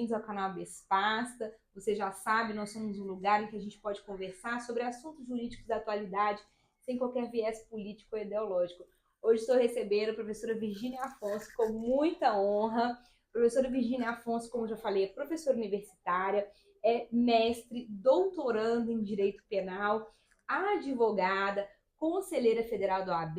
bem-vindos ao canal Habeas Pasta. Você já sabe, nós somos um lugar em que a gente pode conversar sobre assuntos jurídicos da atualidade, sem qualquer viés político ou ideológico. Hoje estou recebendo a professora Virgínia Afonso com muita honra. A professora Virgínia Afonso, como já falei, é professora universitária, é mestre, doutoranda em Direito Penal, advogada, conselheira federal da OAB,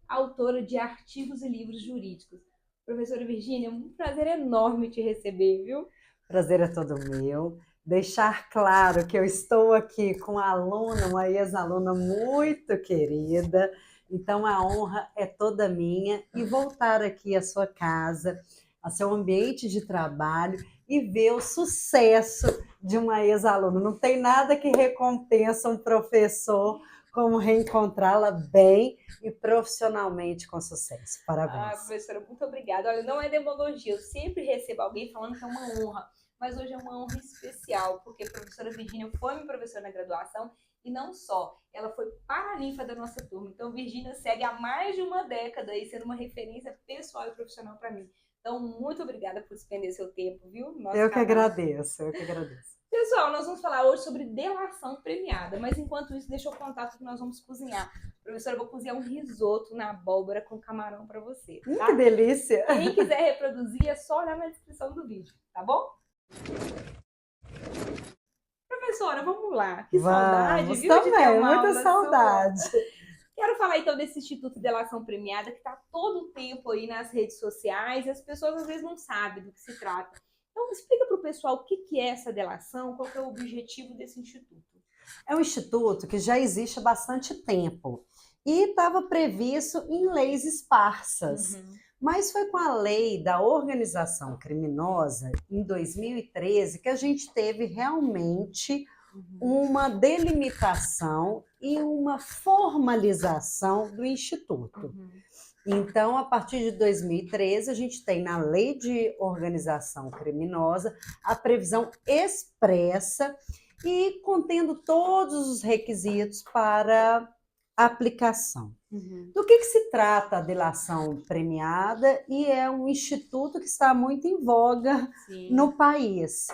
autora de artigos e livros jurídicos. Professora Virgínia, é um prazer enorme te receber, viu? Prazer é todo meu. Deixar claro que eu estou aqui com uma aluna, uma ex-aluna muito querida, então a honra é toda minha e voltar aqui à sua casa, ao seu ambiente de trabalho e ver o sucesso de uma ex-aluna. Não tem nada que recompensa um professor como reencontrá-la bem e profissionalmente com sucesso. Parabéns. Professora, muito obrigada. Olha, não é demagogia, eu sempre recebo alguém falando que é uma honra, mas hoje é uma honra especial, porque a professora Virgínia foi minha professora na graduação e não só, ela foi paraninfa da nossa turma. Então, Virgínia segue há mais de uma década aí sendo uma referência pessoal e profissional para mim. Então, muito obrigada por despender seu tempo, viu? Eu que agradeço, eu que agradeço. Pessoal, nós vamos falar hoje sobre delação premiada, mas enquanto isso, deixa eu contar o que nós vamos cozinhar. Professora, eu vou cozinhar um risoto na abóbora com camarão para você, tá? Que delícia! Quem quiser reproduzir, é só olhar na descrição do vídeo, tá bom? Professora, vamos lá. Que saudade, viu? Também, de ter uma muita aula saudade. Sua. Quero falar então desse Instituto de Delação Premiada que está todo o tempo aí nas redes sociais e as pessoas às vezes não sabem do que se trata. Então, explica para o pessoal o que é essa delação, qual que é o objetivo desse instituto. É um instituto que já existe há bastante tempo e estava previsto em leis esparsas. Mas foi com a lei da organização criminosa, em 2013, que a gente teve realmente uma delimitação e uma formalização do instituto. Então, a partir de 2013, a gente tem na Lei de Organização Criminosa a previsão expressa e contendo todos os requisitos para aplicação. Do que se trata a delação premiada? E é um instituto que está muito em voga no país.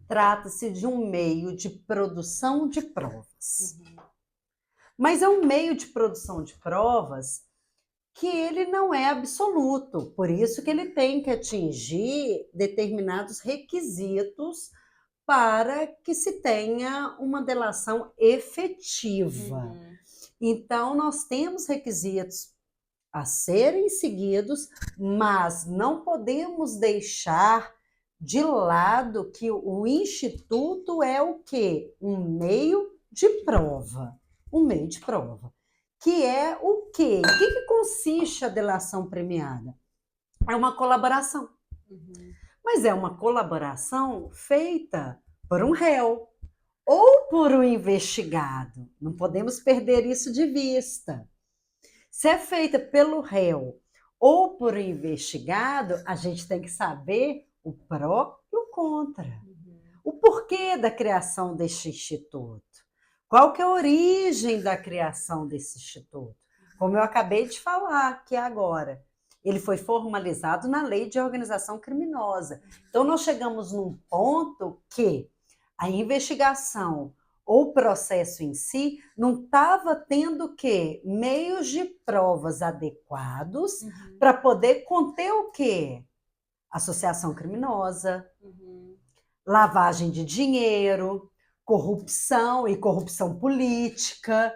Trata-se de um meio de produção de provas. Mas é um meio de produção de provas que ele não é absoluto, por isso que ele tem que atingir determinados requisitos para que se tenha uma delação efetiva. Então, nós temos requisitos a serem seguidos, mas não podemos deixar de lado que o Instituto é o quê? Um meio de prova. Um meio de prova. Que é o quê? O que consiste a delação premiada? É uma colaboração. Mas é uma colaboração feita por um réu ou por um investigado. Não podemos perder isso de vista. Se é feita pelo réu ou por um investigado, a gente tem que saber o pró e o contra. O porquê da criação deste instituto. Qual que é a origem da criação desse instituto? Como eu acabei de falar aqui agora, ele foi formalizado na Lei de Organização Criminosa. Então, nós chegamos num ponto que a investigação ou o processo em si não estava tendo o quê? Meios de provas adequados para poder conter o quê? Associação criminosa, lavagem de dinheiro, corrupção e corrupção política,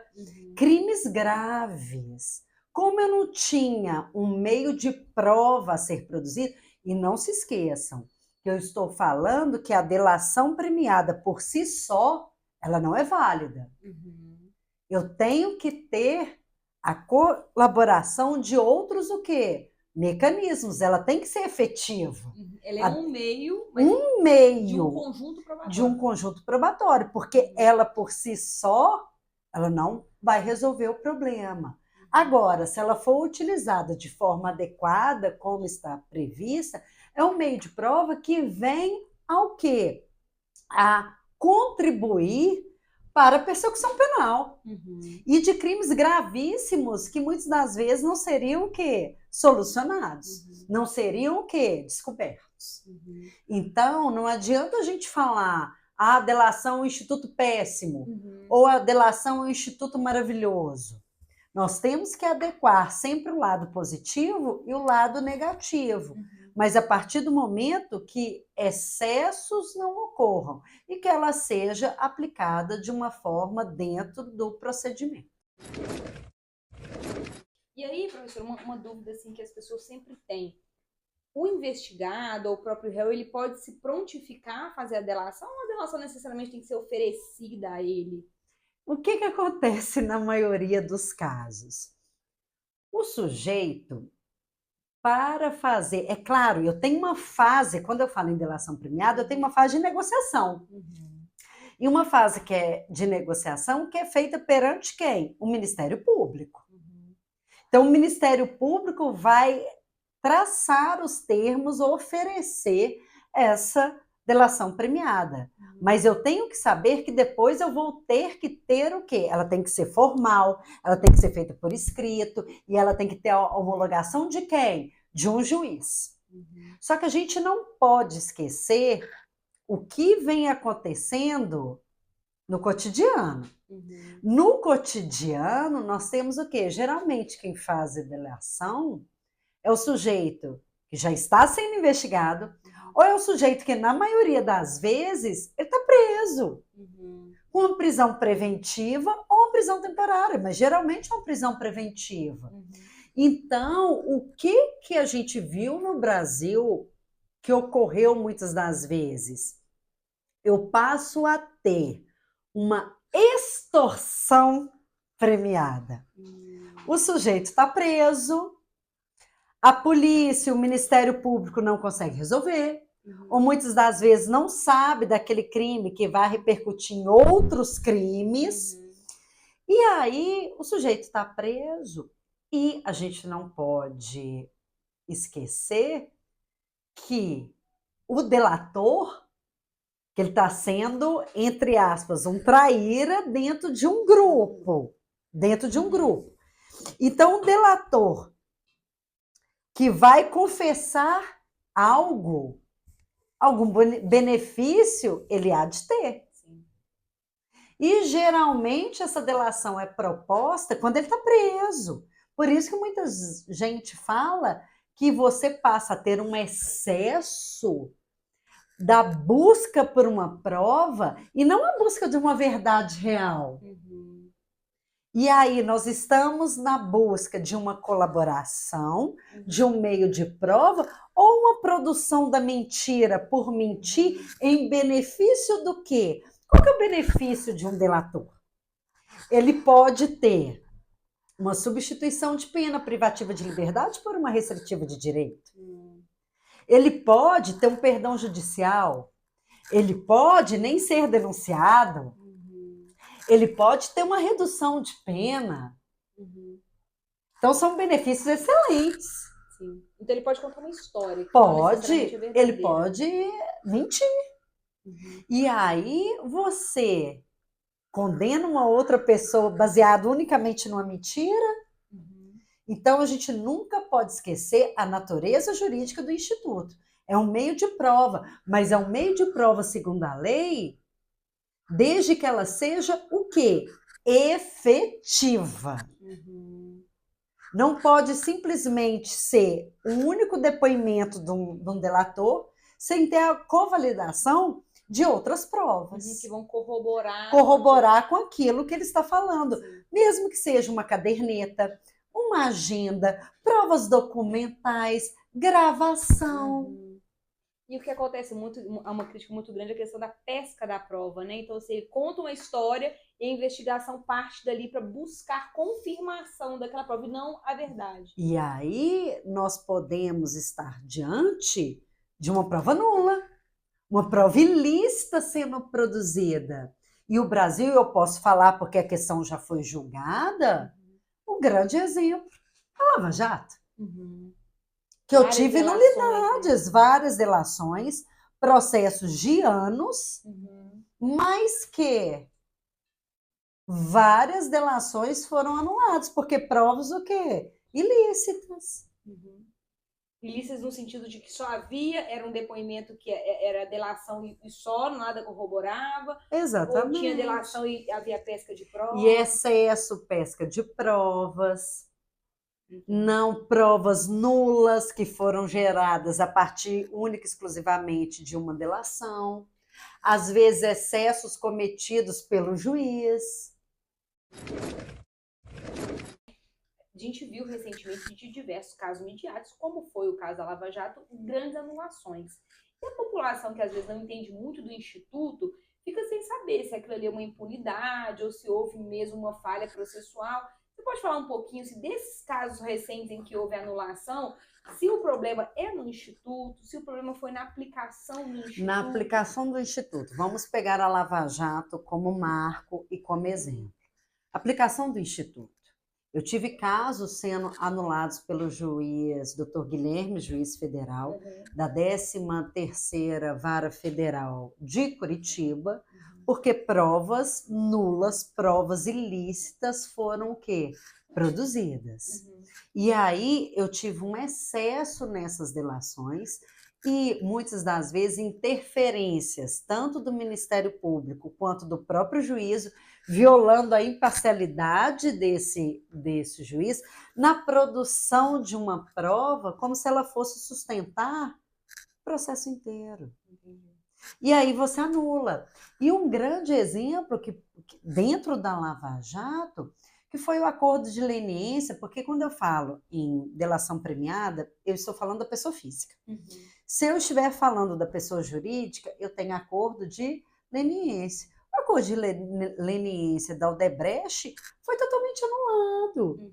crimes graves. Como eu não tinha um meio de prova a ser produzido, e não se esqueçam que eu estou falando que a delação premiada por si só, ela não é válida. Eu tenho que ter a colaboração de outros o quê? Mecanismos, ela tem que ser efetiva. Ela é um meio, mas um meio de um conjunto probatório. De um conjunto probatório, porque ela por si só, ela não vai resolver o problema. Agora, se ela for utilizada de forma adequada, como está prevista, é um meio de prova que vem ao quê? A contribuir para a persecução penal. E de crimes gravíssimos que muitas das vezes não seriam o quê? solucionados. Não seriam o quê? Descobertos. Então, não adianta a gente falar a delação é um instituto péssimo ou a delação é um instituto maravilhoso. Nós temos que adequar sempre o lado positivo e o lado negativo. Mas a partir do momento que excessos não ocorram e que ela seja aplicada de uma forma dentro do procedimento. E aí, professor, uma dúvida assim, que as pessoas sempre têm. O investigado ou o próprio réu, ele pode se prontificar a fazer a delação ou a delação necessariamente tem que ser oferecida a ele? O que acontece na maioria dos casos? O sujeito, para fazer... É claro, eu tenho uma fase, quando eu falo em delação premiada, eu tenho uma fase de negociação. E uma fase que é de negociação que é feita perante quem? O Ministério Público. Então, o Ministério Público vai traçar os termos ou oferecer essa delação premiada. Mas eu tenho que saber que depois eu vou ter que ter o quê? Ela tem que ser formal, ela tem que ser feita por escrito, e ela tem que ter a homologação de quem? De um juiz. Só que a gente não pode esquecer o que vem acontecendo no cotidiano. No cotidiano, nós temos o quê? Geralmente, quem faz a delação é o sujeito que já está sendo investigado, ou é o sujeito que, na maioria das vezes, ele está preso. Com uma prisão preventiva ou uma prisão temporária, mas geralmente é uma prisão preventiva. Então, o que a gente viu no Brasil que ocorreu muitas das vezes? Eu passo a ter uma extorsão premiada. O sujeito está preso, a polícia, o Ministério Público não consegue resolver, ou muitas das vezes não sabe daquele crime que vai repercutir em outros crimes, e aí o sujeito está preso. E a gente não pode esquecer que o delator, que ele está sendo, entre aspas, um traíra dentro de um grupo. Então, o delator que vai confessar algo, algum benefício, ele há de ter. E, geralmente, essa delação é proposta quando ele está preso. Por isso que muita gente fala que você passa a ter um excesso da busca por uma prova e não a busca de uma verdade real. E aí nós estamos na busca de uma colaboração, de um meio de prova, ou uma produção da mentira por mentir em benefício do quê? Qual que é o benefício de um delator? Ele pode ter uma substituição de pena privativa de liberdade por uma restritiva de direito. Ele pode ter um perdão judicial. Ele pode nem ser denunciado. Ele pode ter uma redução de pena. Então, são benefícios excelentes. Sim. Então, ele pode contar uma história. Pode, ele pode mentir. E aí, você condena uma outra pessoa baseado unicamente numa mentira? Então, a gente nunca pode esquecer a natureza jurídica do Instituto. É um meio de prova, mas é um meio de prova segundo a lei, desde que ela seja o quê? Efetiva. Não pode simplesmente ser o único depoimento de um delator sem ter a convalidação de outras provas. Que vão corroborar. Corroborar com aquilo que ele está falando. Mesmo que seja uma caderneta, uma agenda, provas documentais, gravação. E o que acontece muito, há uma crítica muito grande, é a questão da pesca da prova, né? Então, você conta uma história e a investigação parte dali para buscar confirmação daquela prova e não a verdade. E aí nós podemos estar diante de uma prova nula, uma prova ilícita sendo produzida. E o Brasil, eu posso falar porque a questão já foi julgada, um grande exemplo, a Lava Jato. Que eu tive nulidades, várias delações, processos de anos, mas que várias delações foram anuladas, porque provas o quê? Ilícitas. Uhum. Ilícitas no sentido de que só havia, era um depoimento que era delação e só, nada corroborava, ou tinha Exatamente. delação e havia pesca de E provas. excesso, pesca de provas, Uhum. não provas nulas que foram geradas a partir única e exclusivamente de uma delação, às vezes excessos cometidos pelo juiz. A gente viu recentemente de diversos casos midiáticos, como foi o caso da Lava Jato, grandes anulações. E a população, que às vezes não entende muito do Instituto, fica sem saber se aquilo ali é uma impunidade ou se houve mesmo uma falha processual. Você pode falar um pouquinho se desses casos recentes em que houve anulação, se o problema é no Instituto, se o problema foi na aplicação do Na Instituto? aplicação do Instituto, vamos pegar a Lava Jato como marco e como exemplo. Aplicação do Instituto. Eu tive casos sendo anulados pelo juiz Dr. Guilherme, juiz federal, da 13ª Vara Federal de Curitiba, porque provas nulas, provas ilícitas foram o quê? Produzidas. E aí eu tive um excesso nessas delações e muitas das vezes interferências tanto do Ministério Público quanto do próprio juízo, violando a imparcialidade desse juiz na produção de uma prova como se ela fosse sustentar o processo inteiro. E aí você anula. E um grande exemplo que dentro da Lava Jato, que foi o acordo de leniência, porque quando eu falo em delação premiada, eu estou falando da pessoa física. Se eu estiver falando da pessoa jurídica, eu tenho acordo de leniência. O acordo de leniência da Odebrecht foi totalmente anulado.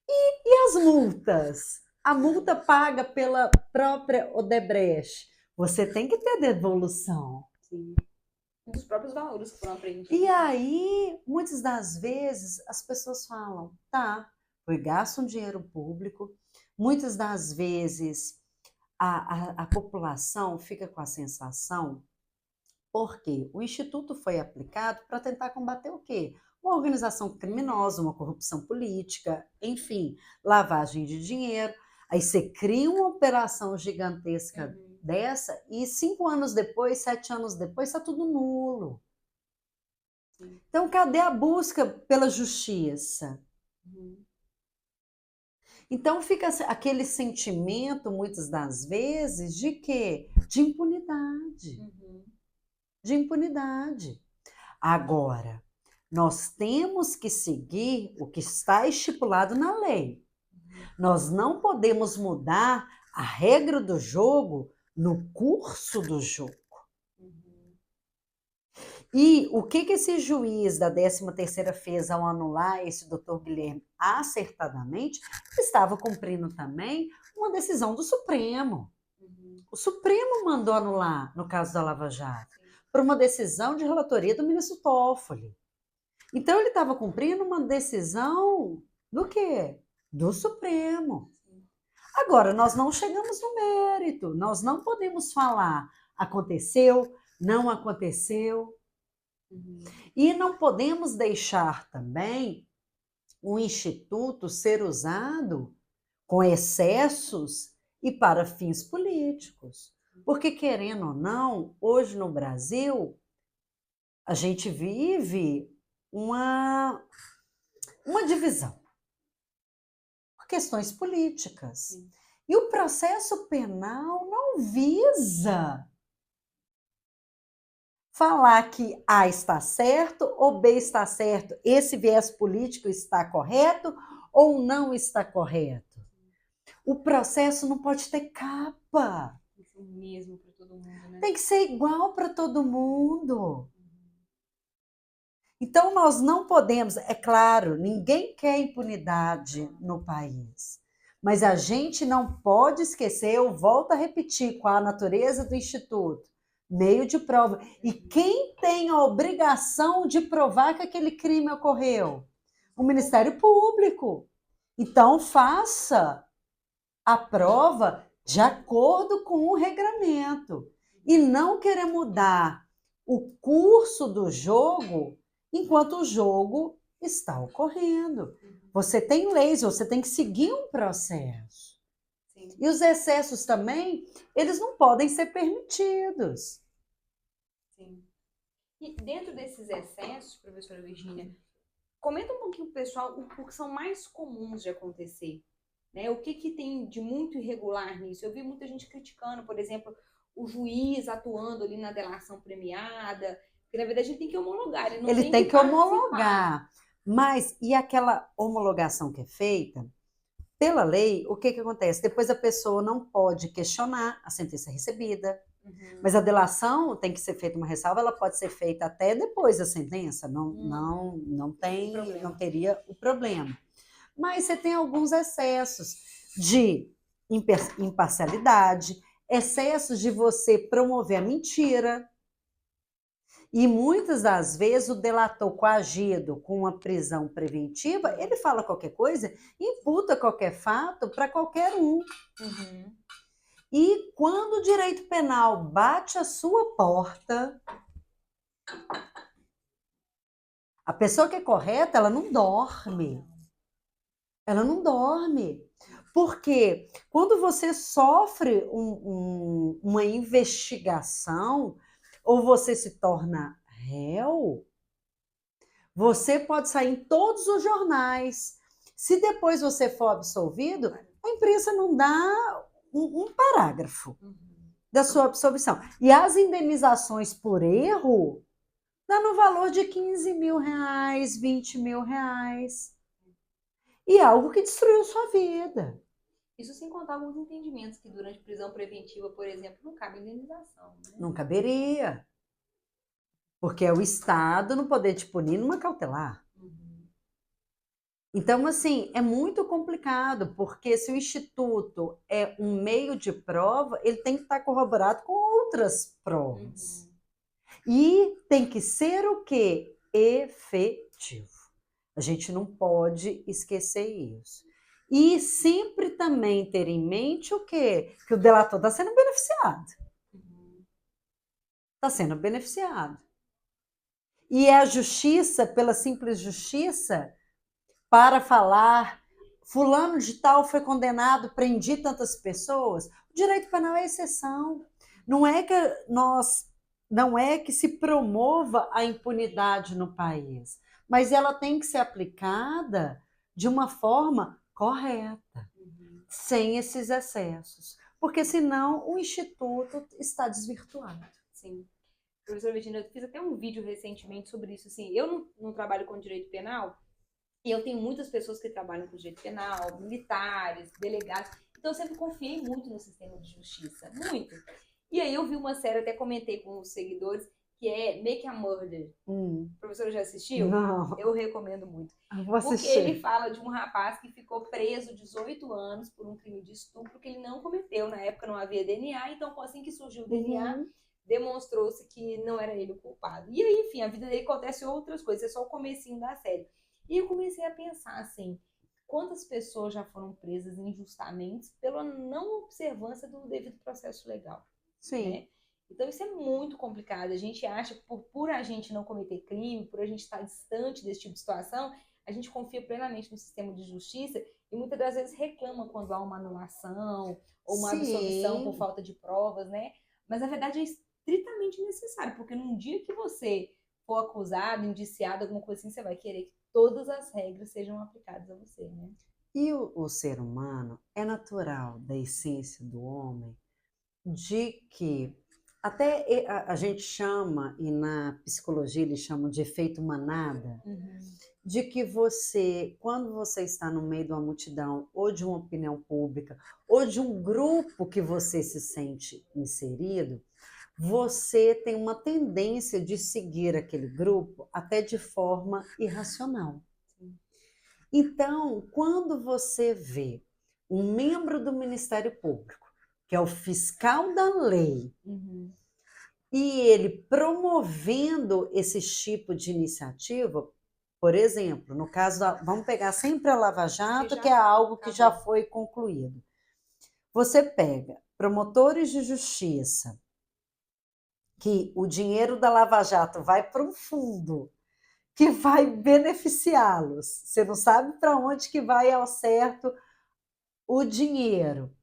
E as multas? A multa paga pela própria Odebrecht. Você tem que ter devolução. Sim. Dos próprios valores que foram apreendidos. E aí, muitas das vezes, as pessoas falam, tá, foi gasto um dinheiro público. Muitas das vezes, a população fica com a sensação, porque o Instituto foi aplicado para tentar combater o quê? Uma organização criminosa, uma corrupção política, enfim, lavagem de dinheiro. Aí você cria uma operação gigantesca dessa e 5 anos depois, 7 anos depois, está tudo nulo. Então, cadê a busca pela justiça? Então, fica aquele sentimento, muitas das vezes, de quê? De impunidade. De impunidade. Agora, nós temos que seguir o que está estipulado na lei. Nós não podemos mudar a regra do jogo no curso do jogo. E o que esse juiz da 13ª fez ao anular esse doutor Guilherme acertadamente, estava cumprindo também uma decisão do Supremo. O Supremo mandou anular, no caso da Lava Jato, por uma decisão de relatoria do ministro Toffoli. Então, ele estava cumprindo uma decisão do quê? Do Supremo. Agora, nós não chegamos no mérito, nós não podemos falar aconteceu, não aconteceu. E não podemos deixar também o Instituto ser usado com excessos e para fins políticos. Porque, querendo ou não, hoje no Brasil, a gente vive uma divisão por questões políticas. E o processo penal não visa falar que A está certo ou B está certo, esse viés político está correto ou não está correto. O processo não pode ter capa. Tem que ser o mesmo para todo mundo, né? Tem que ser igual para todo mundo. Então, nós não podemos, é claro, ninguém quer impunidade no país, mas a gente não pode esquecer, eu volto a repetir, com a natureza do Instituto, meio de prova. E quem tem a obrigação de provar que aquele crime ocorreu? O Ministério Público. Então, faça a prova de acordo com o regramento e não querer mudar o curso do jogo enquanto o jogo está ocorrendo. Você tem leis, você tem que seguir um processo. Sim. E os excessos também, eles não podem ser permitidos. Sim. E dentro desses excessos, professora Virgínia, comenta um pouquinho, pessoal, o que são mais comuns de acontecer. Né? O que tem de muito irregular nisso? Eu vi muita gente criticando, por exemplo, o juiz atuando ali na delação premiada, porque na verdade ele tem que homologar, ele não Ele tem que participar. homologar. Mas, e aquela homologação que é feita, pela lei, o que acontece? Depois a pessoa não pode questionar a sentença recebida, mas a delação tem que ser feita uma ressalva, ela pode ser feita até depois da sentença, não teria o problema. Mas você tem alguns excessos de imparcialidade, excessos de você promover a mentira. E muitas das vezes o delator coagido com uma prisão preventiva, ele fala qualquer coisa, imputa qualquer fato para qualquer um. E quando o direito penal bate a sua porta, a pessoa que é correta, ela não dorme. Ela não dorme. Porque quando você sofre uma investigação ou você se torna réu, você pode sair em todos os jornais. Se depois você for absolvido, a imprensa não dá um parágrafo da sua absolvição. E as indenizações por erro dá no valor de 15 mil reais, 20 mil reais. E é algo que destruiu sua vida. Isso sem contar alguns entendimentos que durante prisão preventiva, por exemplo, não cabe indenização. Né? Não caberia. Porque é o Estado não poder te punir numa cautelar. Então, assim, é muito complicado, porque se o Instituto é um meio de prova, ele tem que estar corroborado com outras provas. E tem que ser o quê? Efetivo. A gente não pode esquecer isso. E sempre também ter em mente o quê? Que o delator está sendo beneficiado. Está sendo beneficiado. E é a justiça, pela simples justiça, para falar, fulano de tal foi condenado, prendi tantas pessoas. O direito penal é exceção. Não é que se promova a impunidade no país, mas ela tem que ser aplicada de uma forma correta, sem esses excessos, porque senão o Instituto está desvirtuado. Sim. Professora Virginia, eu fiz até um vídeo recentemente sobre isso. Assim, eu não trabalho com direito penal, e eu tenho muitas pessoas que trabalham com direito penal, militares, delegados, então eu sempre confiei muito no sistema de justiça, muito. E aí eu vi uma série, até comentei com os seguidores, que é Make a Murder. O professor já assistiu? Não. Eu recomendo muito. Vou assistir. Porque ele fala de um rapaz que ficou preso 18 anos por um crime de estupro que ele não cometeu. Na época não havia DNA, então assim que surgiu o DNA, demonstrou-se que não era ele o culpado. E aí, enfim, a vida dele acontece outras coisas, é só o comecinho da série. E eu comecei a pensar assim, quantas pessoas já foram presas injustamente pela não observância do devido processo legal. Sim. Né? Então isso é muito complicado. A gente acha que por a gente não cometer crime, por a gente estar distante desse tipo de situação, a gente confia plenamente no sistema de justiça e muitas das vezes reclama quando há uma anulação ou uma absolvição por falta de provas, né? Mas na verdade é estritamente necessário, porque num dia que você for acusado, indiciado, alguma coisa assim, você vai querer que todas as regras sejam aplicadas a você, né? E o ser humano é natural da essência do homem de que até a gente chama, e na psicologia eles chamam de efeito manada, de que você, quando você está no meio de uma multidão, ou de uma opinião pública, ou de um grupo que você se sente inserido, você tem uma tendência de seguir aquele grupo até de forma irracional. Então, quando você vê um membro do Ministério Público, que é o fiscal da lei, e ele promovendo esse tipo de iniciativa, por exemplo, no caso vamos pegar sempre a Lava Jato, que é algo que já foi concluído. Você pega promotores de justiça, que o dinheiro da Lava Jato vai para um fundo que vai beneficiá-los. Você não sabe para onde que vai ao certo o dinheiro.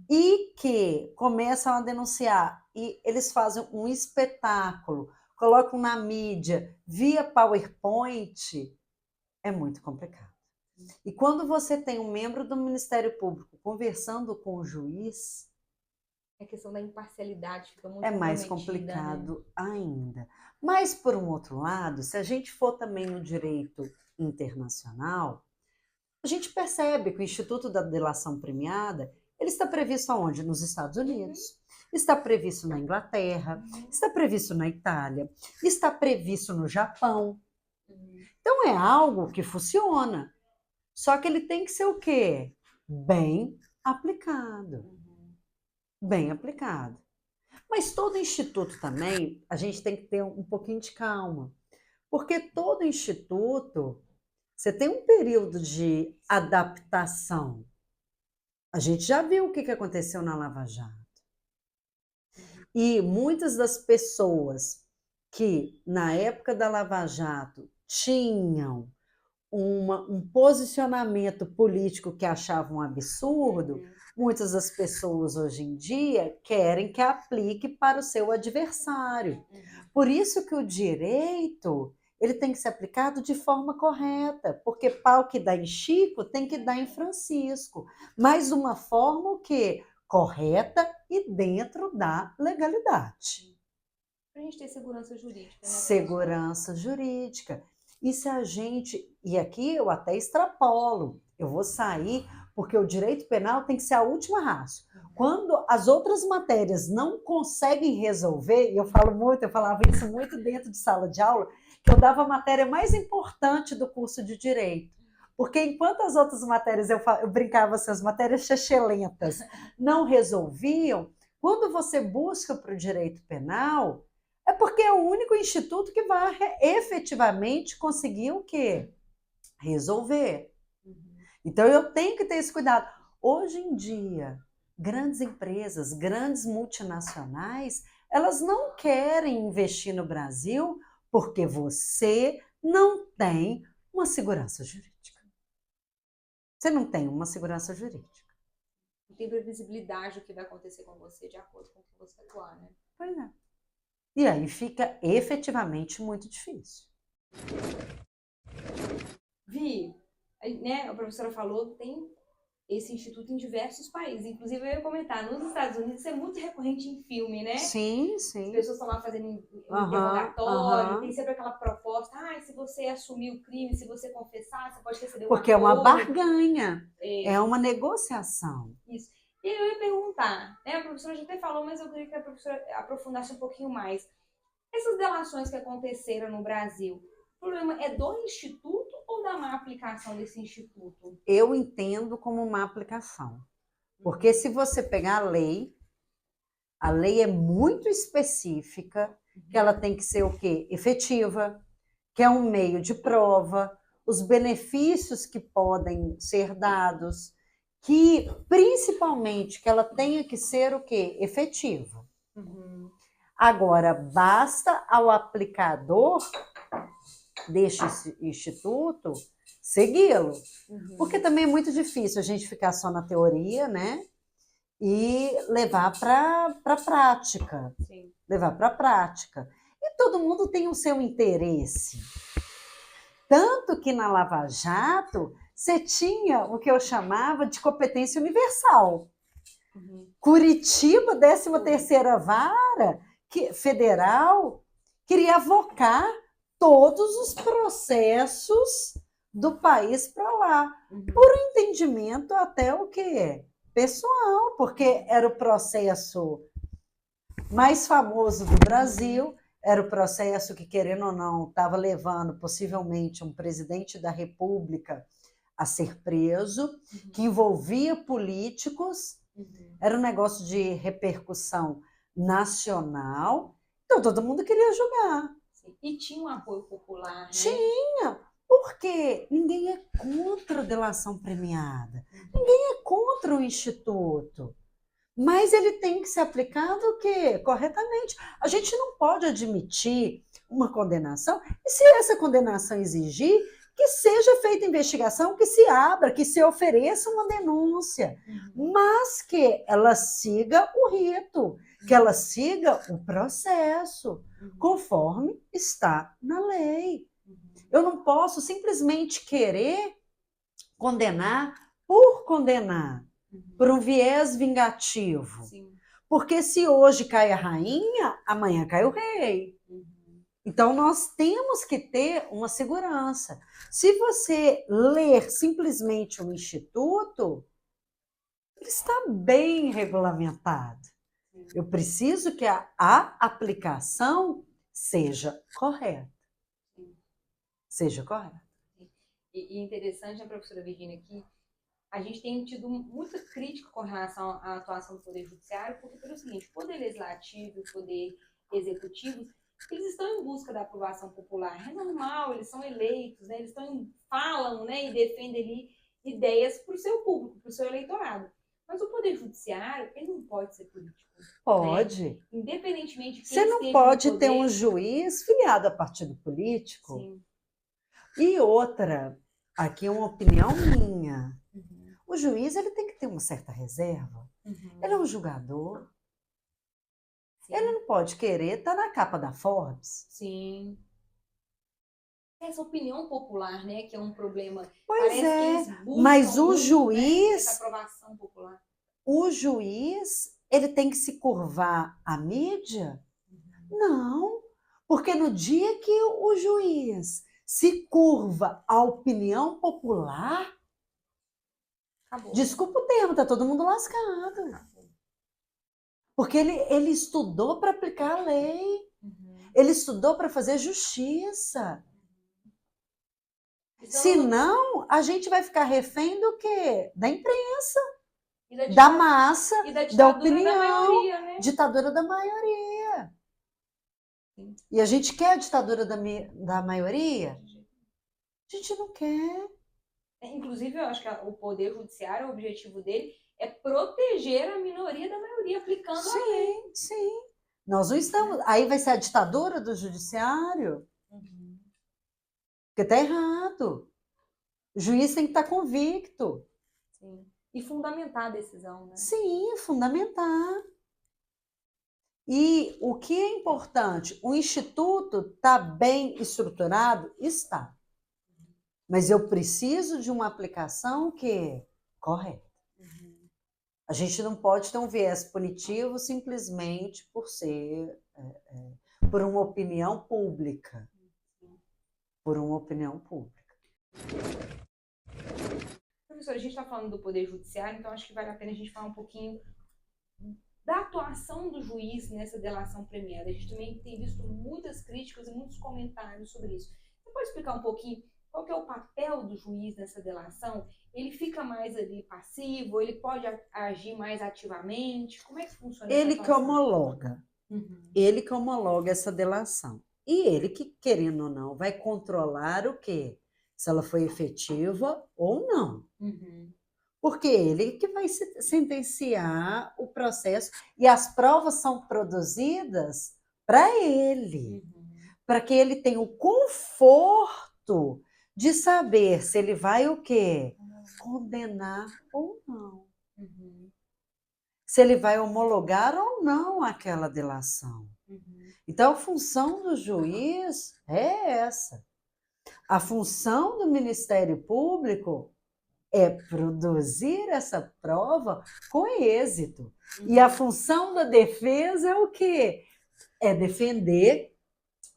E que começam a denunciar. E eles fazem um espetáculo, colocam na mídia, via PowerPoint, é muito complicado. E quando você tem um membro do Ministério Público conversando com o juiz, a questão da imparcialidade fica muito é mais comprometida, complicado, né? ainda. Mas, por um outro lado, se a gente for também no direito internacional, a gente percebe que o Instituto da Delação Premiada, ele está previsto aonde? Nos Estados Unidos. Está previsto na Inglaterra, está previsto na Itália, está previsto no Japão. Então é algo que funciona. Só que ele tem que ser o quê? Bem aplicado. Bem aplicado. Mas todo instituto também, a gente tem que ter um pouquinho de calma. Porque todo instituto, você tem um período de adaptação. A gente já viu o que aconteceu na Lava Jato. E muitas das pessoas que, na época da Lava Jato, tinham um posicionamento político que achavam um absurdo, muitas das pessoas hoje em dia querem que aplique para o seu adversário. Por isso que o direito, ele tem que ser aplicado de forma correta, porque pau que dá em Chico tem que dar em Francisco, mas uma forma o quê? Correta e dentro da legalidade. Para a gente ter segurança jurídica, né? Segurança jurídica. E se a gente... E aqui eu até extrapolo. Eu vou sair, porque o direito penal tem que ser a última ratio. Quando as outras matérias não conseguem resolver, e eu falava isso muito dentro de sala de aula, que eu dava a matéria mais importante do curso de direito. Porque enquanto as outras matérias, eu brincava assim, as matérias chechelentas não resolviam, quando você busca para o direito penal, é porque é o único instituto que vai efetivamente conseguir o quê? Resolver. Então, eu tenho que ter esse cuidado. Hoje em dia, grandes empresas, grandes multinacionais, elas não querem investir no Brasil porque você não tem uma segurança jurídica. Você não tem uma segurança jurídica. Não tem previsibilidade do que vai acontecer com você de acordo com o que você atuar, né? Pois é. E aí fica efetivamente muito difícil. Vi, né, a professora falou, tem esse instituto em diversos países. Inclusive, eu ia comentar, nos Estados Unidos isso é muito recorrente em filme, né? Sim, sim. As pessoas estão lá fazendo interrogatório, tem sempre aquela proposta, se você assumir o crime, se você confessar, você pode receber porque é uma barganha, é uma negociação. Isso. E eu ia perguntar, né, a professora já até falou, mas eu queria que a professora aprofundasse um pouquinho mais. Essas delações que aconteceram no Brasil, o problema é do instituto ou da má aplicação desse instituto? Eu entendo como uma aplicação. Porque se você pegar a lei é muito específica, que ela tem que ser o quê? Efetiva, que é um meio de prova, os benefícios que podem ser dados, que principalmente que ela tenha que ser o quê? Efetiva. Agora, basta ao aplicador deste instituto segui-lo. Porque também é muito difícil a gente ficar só na teoria, né? E levar para a prática. Sim. Levar para a prática. E todo mundo tem o seu interesse. Tanto que na Lava Jato, você tinha o que eu chamava de competência universal. Curitiba, 13ª Vara Federal, queria avocar todos os processos do país para lá. Por um entendimento até o quê? Pessoal, porque era o processo mais famoso do Brasil, era o processo que, querendo ou não, estava levando possivelmente um presidente da República a ser preso, que envolvia políticos, era um negócio de repercussão nacional, então todo mundo queria julgar. E tinha um apoio popular, né? Tinha, porque ninguém é contra a delação premiada, ninguém é contra o instituto, mas ele tem que ser aplicado o quê? Corretamente. A gente não pode admitir uma condenação, e se essa condenação exigir, que seja feita investigação, que se abra, que se ofereça uma denúncia, mas que ela siga o rito, que ela siga o processo, conforme está na lei. Eu não posso simplesmente querer condenar por condenar, por um viés vingativo. Sim. Porque se hoje cai a rainha, amanhã cai o rei. Então, nós temos que ter uma segurança. Se você ler simplesmente um instituto, ele está bem regulamentado. Eu preciso que a aplicação seja correta. Seja correta. E interessante, né, professora Virginia, que a gente tem tido muita crítica com relação à atuação do Poder Judiciário, porque, pelo seguinte, o Poder Legislativo e o Poder Executivo, eles estão em busca da aprovação popular. É normal, eles são eleitos, né? Eles falam, né, e defendem ali ideias para o seu público, para o seu eleitorado. Mas o Poder Judiciário, ele não pode ser político. Pode. Né? Independentemente de quem você não pode ter um juiz filiado a partido político. Sim. E outra, aqui é uma opinião minha. O juiz ele tem que ter uma certa reserva. Ele é um julgador. Sim. Ele não pode querer estar na capa da Forbes. Sim. Essa opinião popular, né, que é um problema. Pois Parece é, que eles buscam mas o muito, juiz, né, essa aprovação popular. O juiz, ele tem que se curvar à mídia? Não, porque no dia que o juiz se curva à opinião popular, acabou. Desculpa o termo, tá todo mundo lascado. Acabou. Porque ele estudou para aplicar a lei. Ele estudou para fazer justiça. Então, senão, a gente vai ficar refém do quê? Da imprensa, e da massa, e da da opinião, maioria, né? ditadura da maioria. Sim. E a gente quer a ditadura da maioria? A gente não quer. Inclusive, eu acho que o Poder Judiciário, o objetivo dele é proteger a minoria da maioria, aplicando a lei. Sim. Nós não estamos. Aí vai ser a ditadura do judiciário? Porque está errado. O juiz tem que estar convicto. Sim. E fundamentar a decisão, né? Sim, fundamentar. E o que é importante? O instituto está bem estruturado? Está. Mas eu preciso de uma aplicação que é correta. A gente não pode ter um viés punitivo simplesmente por ser por uma opinião pública. Por uma opinião pública. Professora, a gente está falando do Poder Judiciário, então acho que vale a pena a gente falar um pouquinho da atuação do juiz nessa delação premiada. A gente também tem visto muitas críticas e muitos comentários sobre isso. Você pode explicar um pouquinho qual que é o papel do juiz nessa delação? Ele fica mais ali passivo? Ele pode agir mais ativamente? Como é que funciona essa Ele que homologa. Ele que homologa essa delação. E ele que, querendo ou não, vai controlar o quê? Se ela foi efetiva ou não. Porque ele que vai sentenciar o processo e as provas são produzidas para ele. Para que ele tenha o conforto de saber se ele vai o quê? Condenar ou não. Se ele vai homologar ou não aquela delação. Então, a função do juiz é essa. A função do Ministério Público é produzir essa prova com êxito. E a função da defesa é o quê? É defender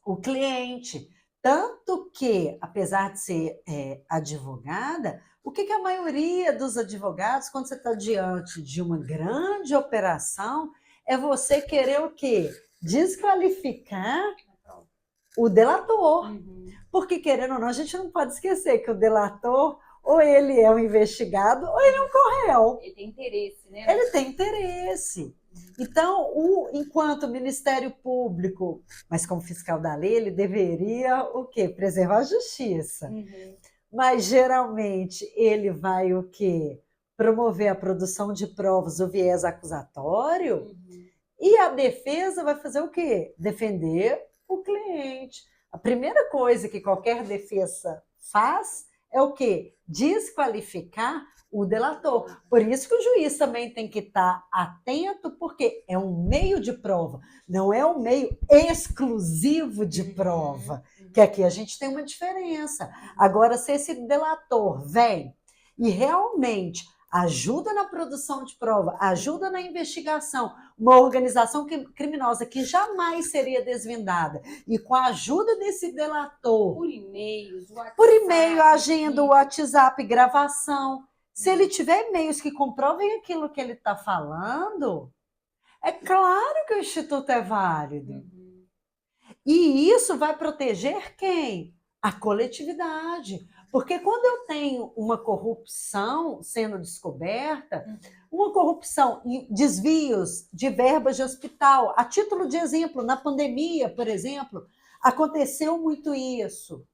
o cliente. Tanto que, apesar de ser advogada, o que a maioria dos advogados, quando você está diante de uma grande operação, é você querer o quê? Desqualificar o delator. Porque, querendo ou não, a gente não pode esquecer que o delator, ou ele é um investigado, ou ele é um corréu. Ele tem interesse, né? Ele tem interesse. Então, enquanto o Ministério Público, mas como fiscal da lei, ele deveria o quê? Preservar a justiça. Mas, geralmente, ele vai o quê? Promover a produção de provas, o viés acusatório, e a defesa vai fazer o quê? Defender o cliente. A primeira coisa que qualquer defesa faz é o quê? Desqualificar o delator. Por isso que o juiz também tem que estar atento, porque é um meio de prova, não é um meio exclusivo de prova, que aqui a gente tem uma diferença. Agora, se esse delator vem e realmente ajuda na produção de prova, ajuda na investigação, uma organização criminosa que jamais seria desvendada, e com a ajuda desse delator, por e-mail, agenda, WhatsApp, gravação, se ele tiver e-mails que comprovem aquilo que ele está falando, é claro que o Instituto é válido. E isso vai proteger quem? A coletividade. Porque quando eu tenho uma corrupção sendo descoberta, uma corrupção em desvios de verbas de hospital, a título de exemplo, na pandemia, por exemplo, aconteceu muito isso.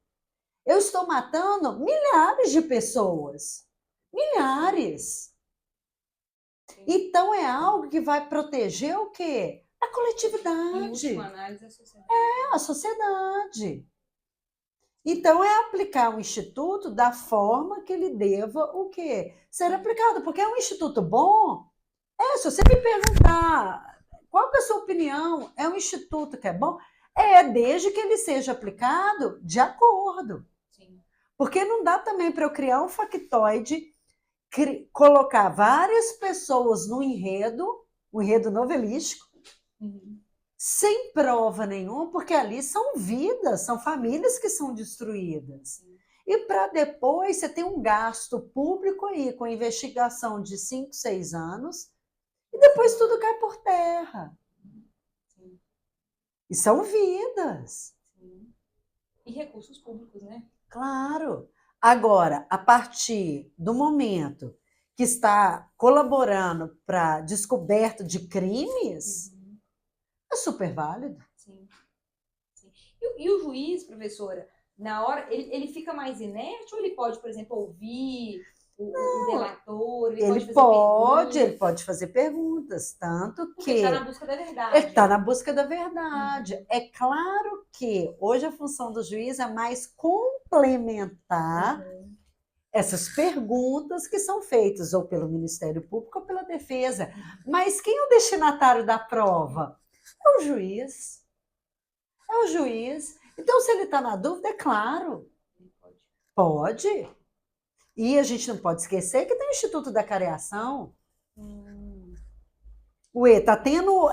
Eu estou matando milhares de pessoas. Milhares. Então é algo que vai proteger o quê? A coletividade. Em última análise, a sociedade. É, a sociedade. Então, é aplicar o instituto da forma que ele deva o quê? Ser aplicado. Porque é um instituto bom. Se você me perguntar qual que é a sua opinião, é um instituto que é bom? Desde que ele seja aplicado de acordo. Sim. Porque não dá também para eu criar um factoide, colocar várias pessoas no enredo, um enredo novelístico, sem prova nenhuma, porque ali são vidas, são famílias que são destruídas. E para depois você tem um gasto público aí com investigação de 5, 6 anos, e depois tudo cai por terra. Sim. E são vidas. Sim. E recursos públicos, né? Claro. Agora, a partir do momento que está colaborando para a descoberta de crimes, é super válido. Sim. Sim. E o juiz, professora, na hora, ele fica mais inerte ou ele pode, por exemplo, ouvir o delator? Ele pode fazer perguntas, tanto porque que... ele está na busca da verdade. Ele está na busca da verdade. É claro que hoje a função do juiz é mais complementar essas perguntas que são feitas ou pelo Ministério Público ou pela defesa. Mas quem é o destinatário da prova? É o juiz. É o juiz. Então, se ele está na dúvida, é claro. Pode. E a gente não pode esquecer que tem o Instituto da Careação. Está tendo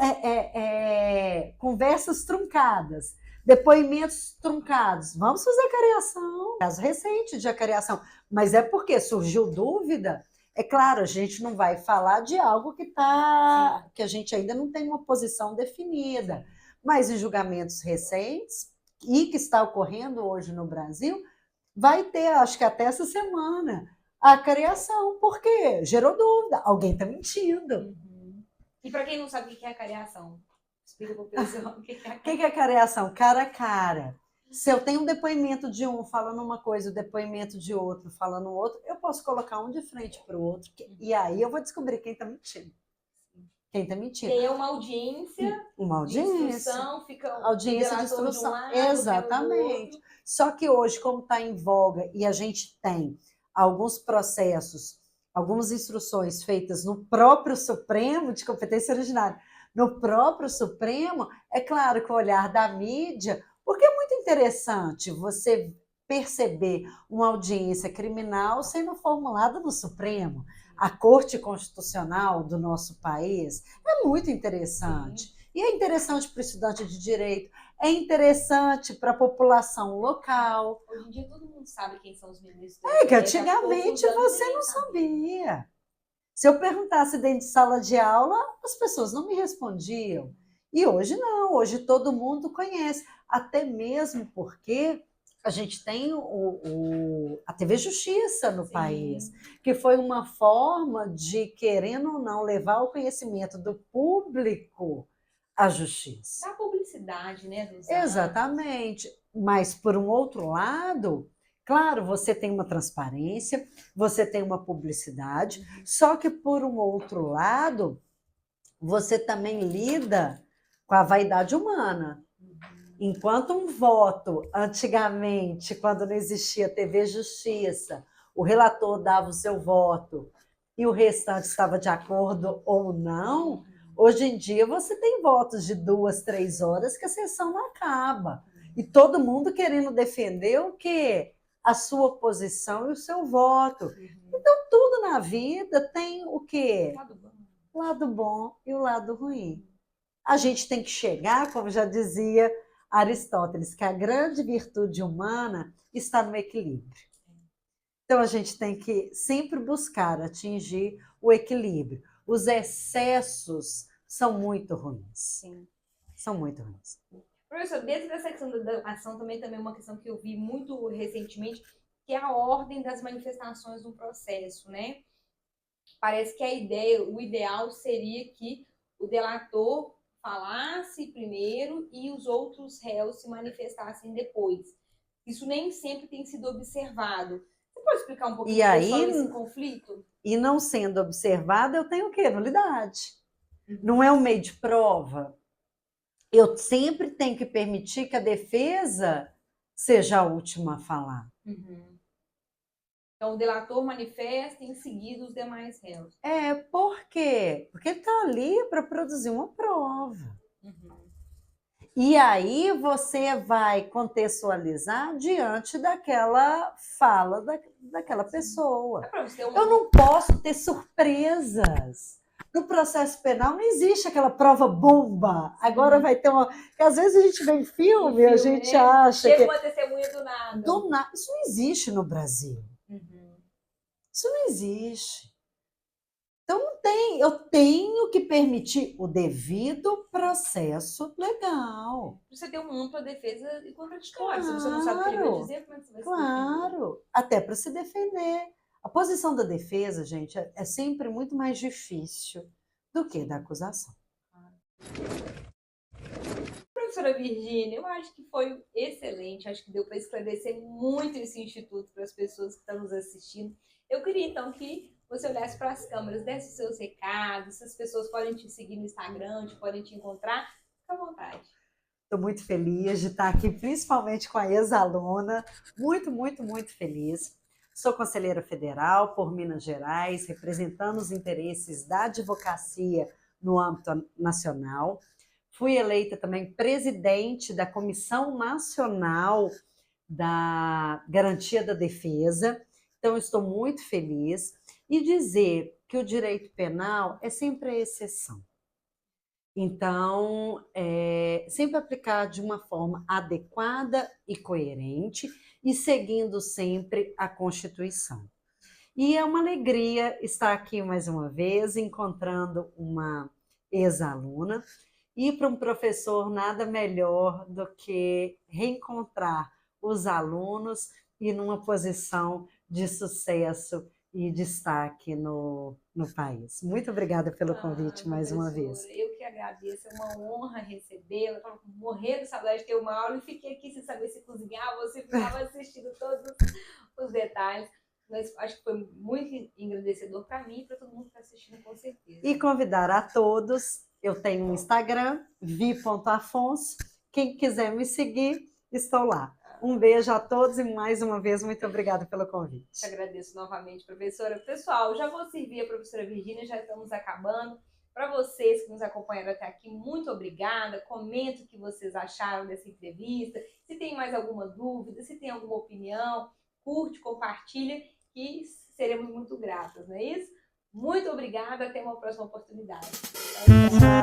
conversas truncadas, depoimentos truncados. Vamos fazer a careação. Caso recente de acareação. Mas é porque surgiu dúvida. É claro, a gente não vai falar de algo que a gente ainda não tem uma posição definida. Mas em julgamentos recentes, e que está ocorrendo hoje no Brasil, vai ter, acho que até essa semana, a careação. Por quê? Gerou dúvida. Alguém está mentindo. E para quem não sabe o que é a careação, explica para o pessoal o que é a careação. O que é a careação? Cara a cara. Se eu tenho um depoimento de um falando uma coisa, o depoimento de outro falando outra, eu posso colocar um de frente para o outro, e aí eu vou descobrir quem está mentindo. Quem está mentindo. E aí é uma audiência. Uma audiência. De instrução, fica audiência de instrução. De um lado, exatamente. Só que hoje, como está em voga e a gente tem alguns processos, algumas instruções feitas no próprio Supremo, de competência originária, no próprio Supremo, é claro que o olhar da mídia, porque é muito interessante você perceber uma audiência criminal sendo formulada no Supremo. A Corte Constitucional do nosso país é muito interessante. E é interessante para o estudante de direito, é interessante para a população local. Hoje em dia todo mundo sabe quem são os ministros. Que antigamente você não sabia. Se eu perguntasse dentro de sala de aula, as pessoas não me respondiam. E hoje não, hoje todo mundo conhece. Até mesmo porque a gente tem a TV Justiça no país, que foi uma forma de, querendo ou não, levar o conhecimento do público à justiça. Da publicidade, né? Exatamente. Mas, por um outro lado, claro, você tem uma transparência, você tem uma publicidade, só que, por um outro lado, você também lida com a vaidade humana. Enquanto um voto, antigamente, quando não existia TV Justiça, o relator dava o seu voto e o restante estava de acordo ou não, hoje em dia você tem votos de 2, 3 horas que a sessão não acaba. E todo mundo querendo defender o quê? A sua posição e o seu voto. Então, tudo na vida tem o quê? O lado bom e o lado ruim. A gente tem que chegar, como já dizia Aristóteles, que a grande virtude humana está no equilíbrio. Então, a gente tem que sempre buscar atingir o equilíbrio. Os excessos são muito ruins. Sim. São muito ruins. Professor, dentro dessa questão da ação também é uma questão que eu vi muito recentemente, que é a ordem das manifestações no processo, né? Parece que o ideal seria que o delator falasse primeiro e os outros réus se manifestassem depois. Isso nem sempre tem sido observado. Você pode explicar um pouquinho sobre esse conflito? E não sendo observado, eu tenho o quê? Nulidade. Não é um meio de prova. Eu sempre tenho que permitir que a defesa seja a última a falar. Então, o delator manifesta em seguida os demais réus. Por quê? Porque ele está ali para produzir uma prova. E aí você vai contextualizar diante daquela fala daquela pessoa. Eu não posso ter surpresas. No processo penal não existe aquela prova bomba. Agora vai ter uma... Porque às vezes a gente vê em filme, a gente acha Chega uma testemunha do nada. Do nada. Isso não existe no Brasil. Isso não existe. Então não tem. Eu tenho que permitir o devido processo legal. Você tem uma ampla defesa e contraditória. Se você não sabe o que ele vai dizer, como é que você vai se defender? Claro, até para se defender. A posição da defesa, gente, é sempre muito mais difícil do que da acusação. Professora Virgínia, eu acho que foi excelente, acho que deu para esclarecer muito esse instituto para as pessoas que estão nos assistindo. Eu queria, então, que você olhasse para as câmeras, desse os seus recados, se as pessoas podem te seguir no Instagram, podem te encontrar, fica à vontade. Estou muito feliz de estar aqui, principalmente com a ex-aluna, muito, muito, muito feliz. Sou conselheira federal por Minas Gerais, representando os interesses da advocacia no âmbito nacional. Fui eleita também presidente da Comissão Nacional da Garantia da Defesa, então estou muito feliz. E dizer que o direito penal é sempre a exceção. Então, sempre aplicar de uma forma adequada e coerente e seguindo sempre a Constituição. E é uma alegria estar aqui mais uma vez, encontrando uma ex-aluna, e para um professor nada melhor do que reencontrar os alunos e numa posição de sucesso e destaque no país. Muito obrigada pelo convite mais uma vez. Eu que agradeço, é uma honra recebê-la. Estava morrendo de saudade de ter uma aula e fiquei aqui sem saber se cozinhar, você ficava assistindo todos os detalhes. Mas acho que foi muito engrandecedor para mim e para todo mundo que está assistindo, com certeza. E convidar a todos, eu tenho um Instagram, vi.afonso, quem quiser me seguir, estou lá. Um beijo a todos e mais uma vez, muito obrigada pelo convite. Te agradeço novamente, professora. Pessoal, já vou servir a professora Virgínia, já estamos acabando. Para vocês que nos acompanharam até aqui, muito obrigada. Comenta o que vocês acharam dessa entrevista. Se tem mais alguma dúvida, se tem alguma opinião, curte, compartilha, que seremos muito gratas, não é isso? Muito obrigada, até uma próxima oportunidade. Tchau, tchau.